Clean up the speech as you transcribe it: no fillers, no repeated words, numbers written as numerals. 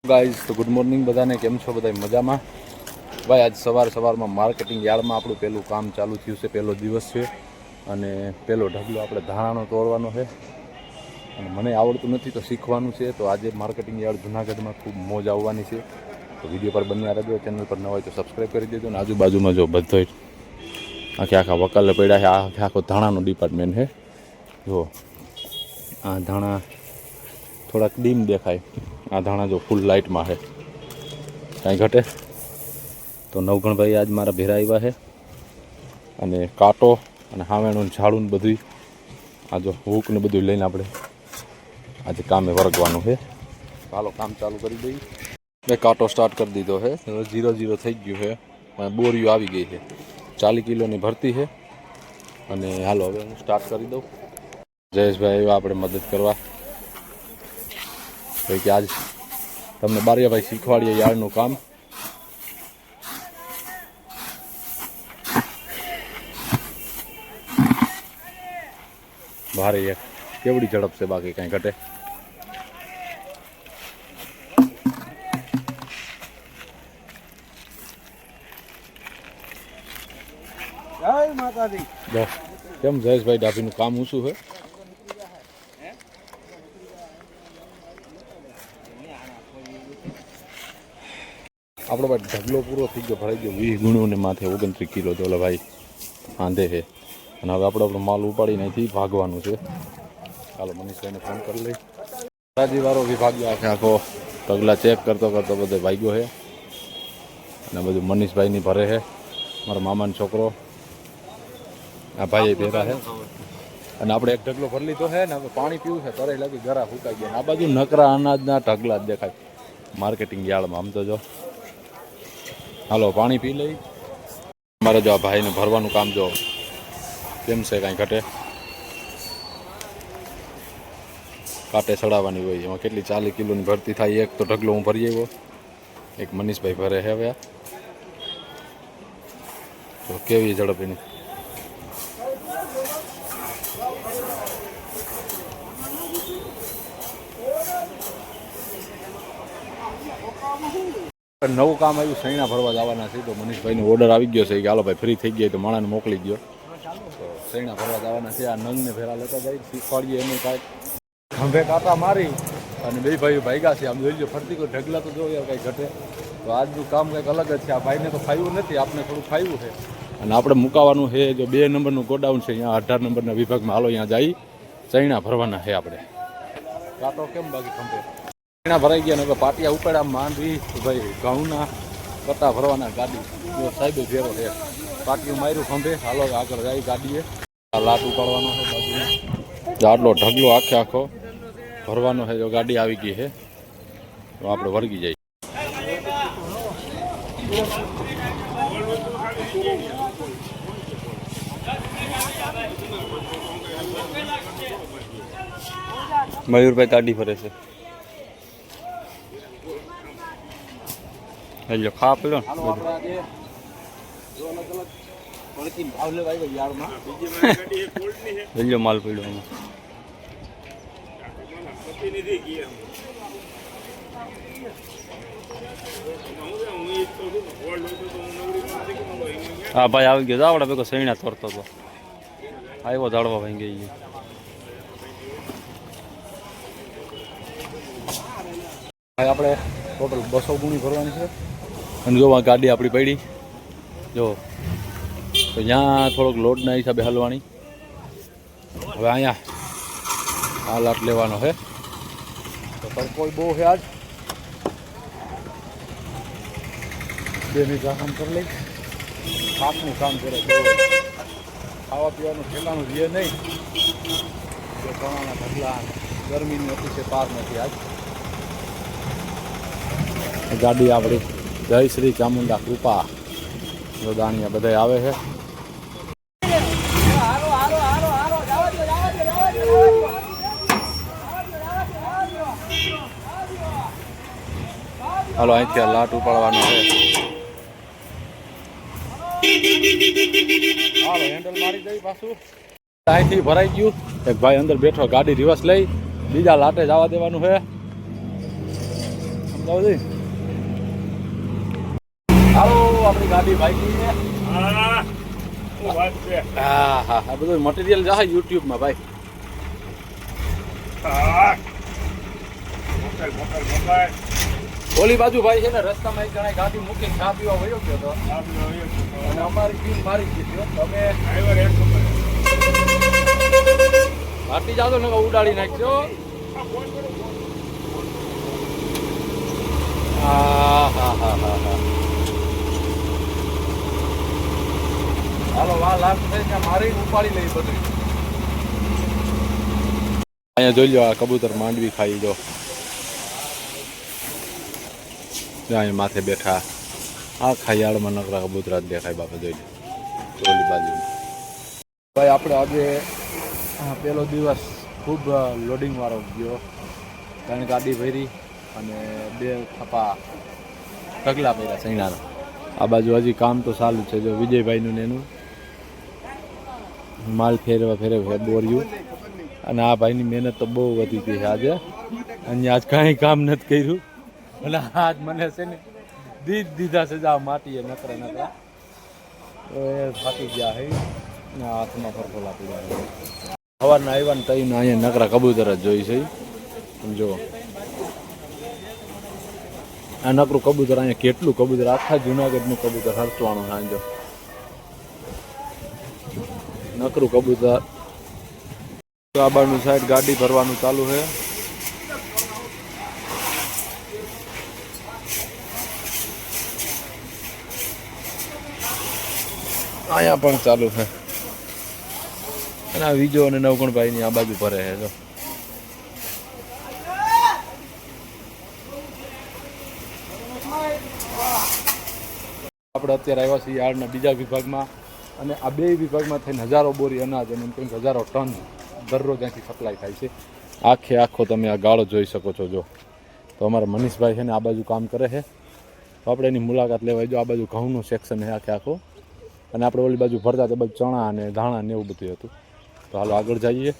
Guys તો good morning બધાને, કેમ છો બધા મજામાં? ભાઈ આજ સવારમાં માર્કેટિંગ યાર્ડમાં આપણું પહેલું કામ ચાલુ થયું છે, પહેલો દિવસ છે અને પહેલો ઢગલો આપણે ધાણાનો તોડવાનો છે અને મને આવડતું નથી તો શીખવાનું છે. તો આજે માર્કેટિંગ યાર્ડ જૂનાગઢમાં ખૂબ મોજ આવવાની છે. તો વિડીયો પર બન્યા રહેજો, ચેનલ પર ન હોય તો સબસ્ક્રાઈબ કરી દેજો. અને આજુબાજુમાં જો બધો આખા વકાલે પડ્યા છે. આખો ધાણાનો ડિપાર્ટમેન્ટ છે. જો આ ધાણા થોડાક ડીમ દેખાય, આ ધાણા જો ફૂલ લાઇટમાં છે, કાંઈ ઘટે. તો નવગણભાઈ આજ મારા ભેરા આવ્યા છે અને કાંટો અને હાવેણું ઝાડું ને બધું આ જો હૂક ને બધું લઈને આપણે આજે કામે વર્ગવાનું છે. ચાલો કામ ચાલુ કરી દઈએ. મેં કાંટો સ્ટાર્ટ કરી દીધો છે, 0-0 થઈ ગયું છે. બોરીઓ આવી ગઈ છે, 40 કિલોની ભરતી છે અને હાલો હવે હું સ્ટાર્ટ કરી દઉં. જયેશભાઈ એવા આપણે મદદ કરવા કે આજ તમને બારિયાભાઈ શીખવાડીએ યાર્ડનું કામ. ભારે એક કેવડી ઝડપ છે, બાકી કાંઈ ઘટે. જય માતાજી. કેમ જયેશભાઈ ડાભીનું કામ ઊંચું છે? આપણો ભાઈ ઢગલો પૂરો થઈ ગયો, ભરાઈ ગયો 20 ગુણોને માથે 29 કિલો. તો ઓલા ભાઈ આંધે છે અને હવે આપણો માલ ઉપાડીને અહીંથી ભાગવાનું છે. ચાલો મનીષભાઈને ફોન કરી લઈ. રાજીવાળો વિભાગ આખો ઢગલા ચેક કરતો બધે ભાગ્યો છે અને બધું મનીષભાઈની ભરે છે. મારા મામાનો છોકરો આ ભાઈ ભેગા છે અને આપણે એક ઢગલો ભરી લીધો છે ને હવે પાણી પીવું છે. તરે લાગી ગરા ફૂંકાઈ ગયા. આ બાજુ નકરા અનાજના ઢગલા જ દેખાય માર્કેટિંગ યાર્ડમાં. આમ તો જો હાલો પાણી પી લઈ. મારે જો આ ભાઈને ભરવાનું કામ જો કેમ છે, કાંઈ ઘટે. કાંટે ચડાવવાની હોય, એમાં કેટલી 40 કિલોની ભરતી થાય. એક તો ઢગલો હું ભરી આવ્યો, એક મનીષભાઈ ભરે છે. હવે તો કેવી ઝડપ એની. નવું કામ આવ્યું, સૈણા ભરવા જવાના છે. તો મનીષભાઈનો ઓર્ડર આવી ગયો છે કે હાલો ભાઈ ફ્રી થઈ ગયા તો માણાને મોકલી ગયો. તો સૈણા ભરવા જવાના છે. આ નંગને ભેરા લેતા જાય, શીખવાડીએ એનું કાંઈક. ખંભે કાંટા મારી અને બે ભાઈઓ ભાગ્યા છે. આમ જોઈ લો ફરતી કોઈ ઢગલા તો જો યાર કાંઈ ઘટે. તો આજનું કામ કંઈક અલગ જ છે. આ ભાઈને તો ફાવ્યું નથી, આપણે થોડું ફાવ્યું છે અને આપણે મુકાવાનું છે. જો 2 નંબરનું ગોડાઉન છે, અહીંયા 18 નંબરના વિભાગમાં. હાલો અહીંયા જઈ સૈણા ભરવાના છે આપણે. કાંટો કેમ બાકી ખંભે સૈણા ભરાઈ ગયા ને હવે પાટિયા ઉપાડા માંડવી ભાઈ ઘઉંના કટા ભરવાના. ગાડી સાહેબે ભેરો છે, પાટિયું માર્યું ખંભે. હાલો આગળ જાય ગાડીએ. લાટ ઉપાડવાનો છે બાજુમાં. આટલો ઢગલો આખો ભરવાનો છે. જો ગાડી આવી ગઈ છે તો આપણે વળગી જઈએ. મયુરભાઈ ગાડી ભરે છે. હેલો ખા પેલો હેલો માલ પડ્યો આમાં. હા ભાઈ આવી ગયો. આવડે ભેગો સૈણા તોડતો હતો, આવ્યો ઝાડવા ભાઈ ગઈ. ભાઈ આપણે ટોટલ 200 ગુણી ભરવાની છે અને જો આ ગાડી આપણી પડી જો. તો ત્યાં થોડોક લોડના હિસાબે હલવાની. હવે અહીંયા આ લાટ લેવાનો છે. તો તડકો બહુ છે આજ. 2 મિનિટ કામ કરી લઈ. કાપનું કામ કરે, ખાવા પીવાનું ઠેકાનું રહે નહીં. જો ચણાના ઢગલા, ગરમીની અતિશય પાર નથી આજ. ગાડી આપણી જય શ્રી ચામુંડા કૃપા દાણિયા બધા આવે છે. હાલો અહીંથી આ લાટ ઉપાડવાનો છે. હાલો હેન્ડલ મારી દઈ પાછું. અહીંથી ભરાઈ ગયું. એક ભાઈ અંદર બેઠો, ગાડી રિવર્સ લઈ બીજા લાટે જવા દેવાનું છે. બાબુજી હાલો આપણી ગાડી ભાઈ છે હા શું વાત છે હા હા આ બધું મટીરિયલ જાય યુટ્યુબમાં ભાઈ હા મોકલ મોકલ મોકલ ઓલી બાજુ ભાઈ છે ને રસ્તામાં એક જણા ગાડી મૂકીને ચા પીવા વયો ગયો હતો અને અમારી ટીમ મારી ગઈ હતી તમે ડ્રાઈવર એક નંબર હાટી જાતો ને ઉડાડી નાખજો હા હા હા હા હા હાલો વા લાખ થઈ ત્યાં મારી ઉપાડી લઈ બધું અહીંયા જોઈ લો આ કબૂતર માંડવી ખાઈ જો અહીંયા માથે બેઠા આ ખાયાળમાં નકરા કબૂતરા જ દેખાય બાપા જોઈ લો ઓલી બાજુ ભાઈ આપણે આજે પહેલો દિવસ ખૂબ લોડિંગ વાળો ગયો 3 ગાડી ભરી અને 2 થપા ઢગલા ભર્યા સૈણાના આ બાજુ હજી કામ તો ચાલુ છે જો વિજયભાઈનું ને એનું માલ ફેરવા બોર્યું અને આ ભાઈની મહેનત તો બહુ વધી ગઈ છે આજે અહીંયા આજ કાંઈ કામ નથી કર્યું અને આજ મને છે ને દીધા છે જા માટીએ નકરા તો એ થાકી ગયા છે હાથમાં ફરકો લાગી ગયા સવારના આવ્યા ને તઈને અહીંયા નકરા કબૂતર જ જોઈ છે જો આ નકરું કબૂતર અહીંયા કેટલું કબૂતર આખા જુનાગઢનું કબૂતર હરસવાનું સાંજો નકરું કબૂતર આ બાજુની સાઈડ ગાડી ભરવાનું ચાલુ છે અહીંયા પણ ચાલુ છે અને આ વિજો અને નવગણભાઈની આ બાજુ ભરે છે જો આપણે અત્યારે આવ્યા છીએ યાર્ડના બીજા વિભાગમાં અને આ 2 વિભાગમાં થઈને હજારો બોરી અનાજ અને કંઈક હજારો ટન દરરોજ અહીંથી સપ્લાય થાય છે આખો તમે આ ગાળો જોઈ શકો છો જો તો અમારા મનીષભાઈ છે ને આ બાજુ કામ કરે છે તો આપણે એની મુલાકાત લેવાય જો આ બાજુ ઘઉંનું સેક્શન છે આખો અને આપણે ઓલી બાજુ ભરતા તે બાજુ ચણા અને ધાણા ને એવું બધું હતું તો હાલો આગળ જઈએ